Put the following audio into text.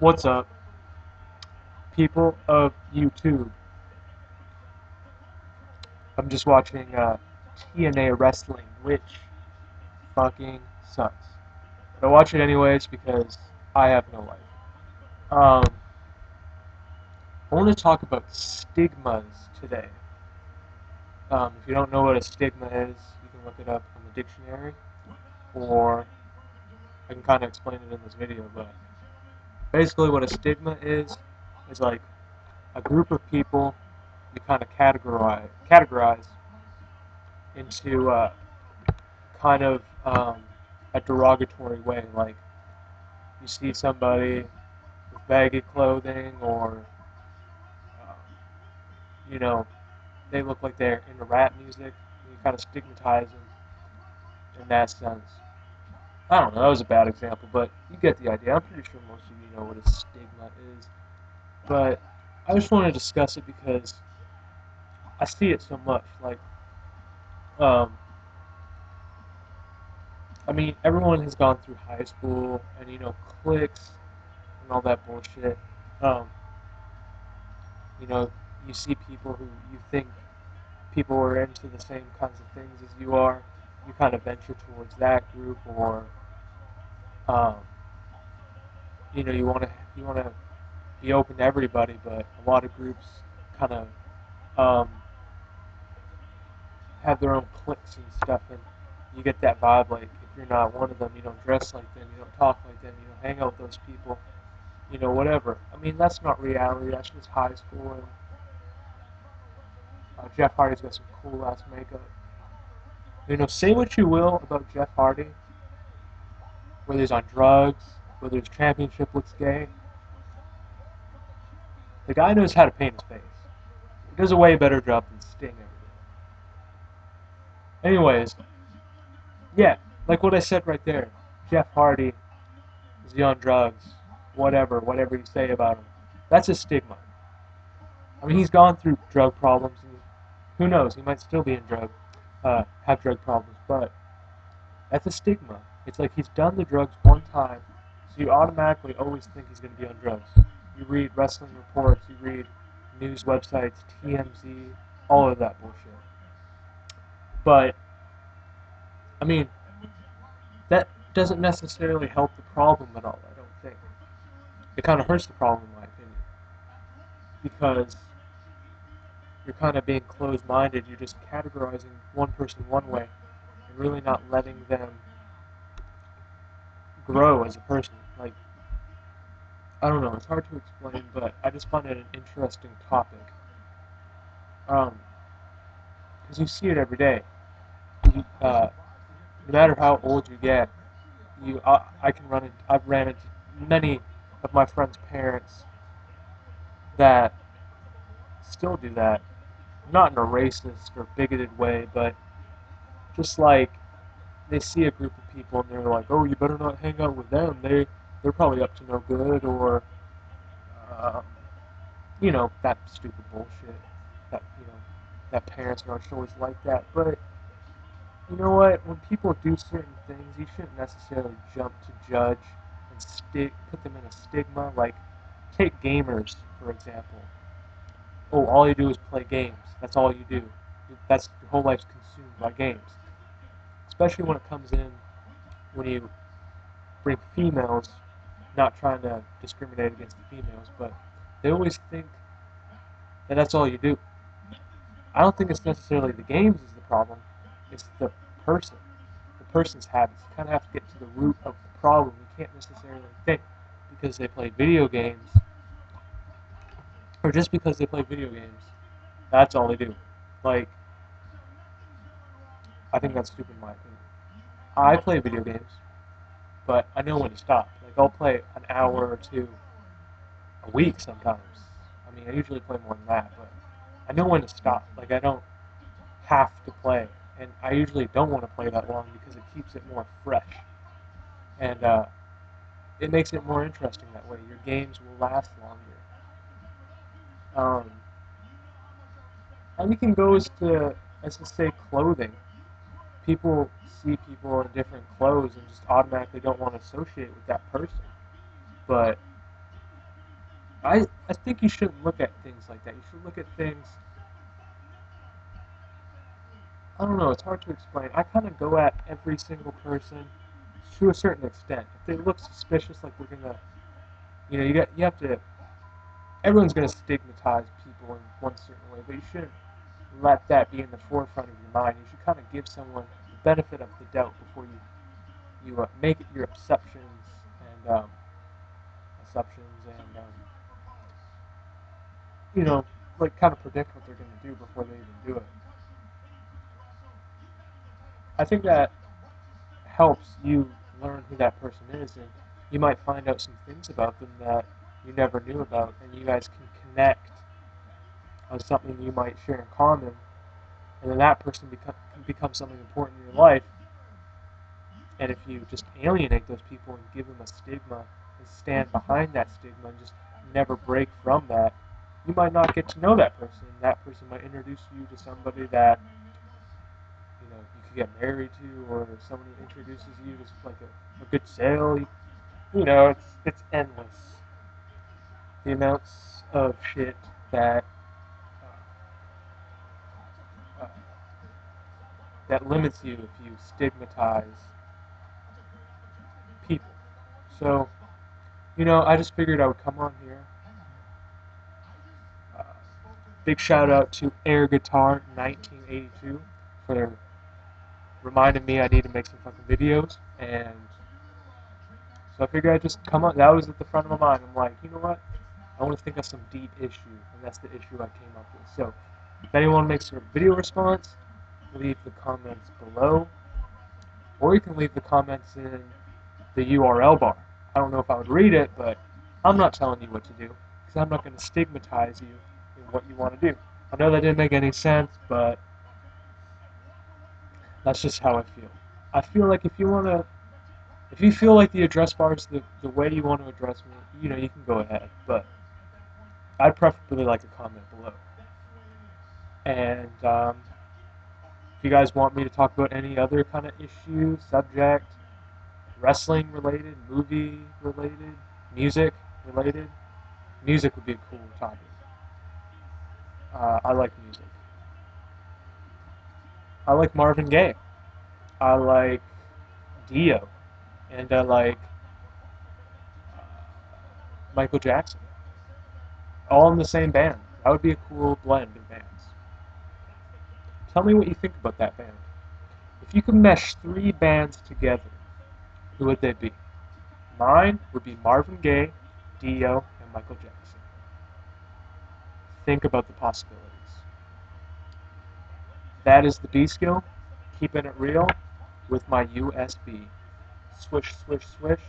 What's up, people of YouTube? I'm just watching TNA wrestling, which fucking sucks. But I watch it anyways because I have no life. Um, I want to talk about stigmas today. If you don't know what a stigma is, you can look it up on the dictionary, or I can kind of explain it in this video. But basically, what a stigma is like a group of people you kind of categorize into kind of a derogatory way. Like you see somebody with baggy clothing, or um, you know, they look like they're into rap music. You kind of stigmatize them in that sense. I don't know. That was a bad example, but you get the idea. I'm pretty sure most of you know what a stigma is. But I just want to discuss it because I see it so much. Like, um, I mean, everyone has gone through high school, and cliques and all that bullshit. Um, you know, you see people who you think people are into the same kinds of things as you are. You kind of venture towards that group, or um, you want to be open to everybody, but a lot of groups kind of um, have their own cliques and stuff, and you get that vibe like if you're not one of them, you don't dress like them, you don't talk like them, you don't hang out with those people, whatever. I mean, that's not reality. That's just high school, and Jeff Hardy's got some cool ass makeup. Say what you will about Jeff Hardy, whether he's on drugs, whether his championship looks gay. The guy knows how to paint his face. He does a way better job than Sting ever did. Anyways, yeah, like what I said right there. Jeff Hardy is he on drugs, whatever you say about him. That's a stigma. I mean, he's gone through drug problems, and who knows, he might still be in have drug problems, but that's a stigma. It's like he's done the drugs one time, so you automatically always think he's going to be on drugs. You read wrestling reports, you read news websites, TMZ, all of that bullshit. But, I mean, that doesn't necessarily help the problem at all, I don't think. It kind of hurts the problem, in my opinion, because you're kind of being closed-minded. You're just categorizing one person one way and really not letting them grow as a person. Like, I don't know, it's hard to explain, but I just find it an interesting topic. Because you see it every day. No matter how old you get, I've ran into many of my friends' parents that still do that. Not in a racist or bigoted way, but just like they see a group of people and they're like, "Oh, you better not hang out with them. They're probably up to no good," or um, that stupid bullshit. That that parents are always like that. But you know what? When people do certain things, you shouldn't necessarily jump to judge and put them in a stigma. Like, take gamers for example. Oh, all you do is play games. That's all you do. That's your whole life's consumed by games. Especially when it comes in when you bring females. Not trying to discriminate against the females, but they always think that that's all you do. I don't think it's necessarily the games is the problem. It's the person, the person's habits. You kind of have to get to the root of the problem. You can't necessarily think because they play video games, or just because they play video games, that's all they do. Like, I think that's stupid in my opinion. I play video games, but I know when to stop. Like, I'll play an hour or two a week sometimes. I mean, I usually play more than that, but I know when to stop. Like, I don't have to play, and I usually don't want to play that long because it keeps it more fresh, and it makes it more interesting that way. Your games will last longer. Um, and you can go as to say clothing. People see people in different clothes and just automatically don't want to associate with that person. But I think you shouldn't look at things like that. You should look at things. I don't know. It's hard to explain. I kind of go at every single person to a certain extent. If they look suspicious, like we're gonna, you have to. Everyone's gonna stigmatize people in one certain way, but you shouldn't let that be in the forefront of your mind. You should kind of give someone the benefit of the doubt before you make it your assumptions and you know, like kind of predict what they're going to do before they even do it. I think that helps you learn who that person is, and you might find out some things about them that you never knew about, and you guys can connect on something you might share in common, and then that person can become something important in your life. And if you just alienate those people and give them a stigma and stand behind that stigma and just never break from that, you might not get to know that person. That person might introduce you to somebody that you could get married to, or someone who introduces you to like a good sale. It's endless. The amounts of shit that uh, uh, that limits you if you stigmatize people. So, I just figured I would come on here. Uh, Big shout out to Air Guitar 1982 for reminding me I need to make some fucking videos. And so I figured I'd just come on. That was at the front of my mind. I'm like, you know what? I want to think of some deep issue, and that's the issue I came up with. So if anyone makes a video response, leave the comments below, or you can leave the comments in the URL bar. I don't know if I would read it, but I'm not telling you what to do, because I'm not going to stigmatize you in what you want to do. I know that didn't make any sense, but that's just how I feel. I feel like if you feel like the address bar is the way you want to address me, you can go ahead, but I'd preferably like a comment below. And if you guys want me to talk about any other kind of issue, subject, wrestling related, movie related, music related, music would be a cool topic. I like music. I like Marvin Gaye. I like Dio. And I like uh, Michael Jackson. All in the same band. That would be a cool blend of bands. Tell me what you think about that band. If you could mesh three bands together, who would they be? Mine would be Marvin Gaye, Dio, and Michael Jackson. Think about the possibilities. That is the B skill, keeping it real with my USB. Swish, swish, swish.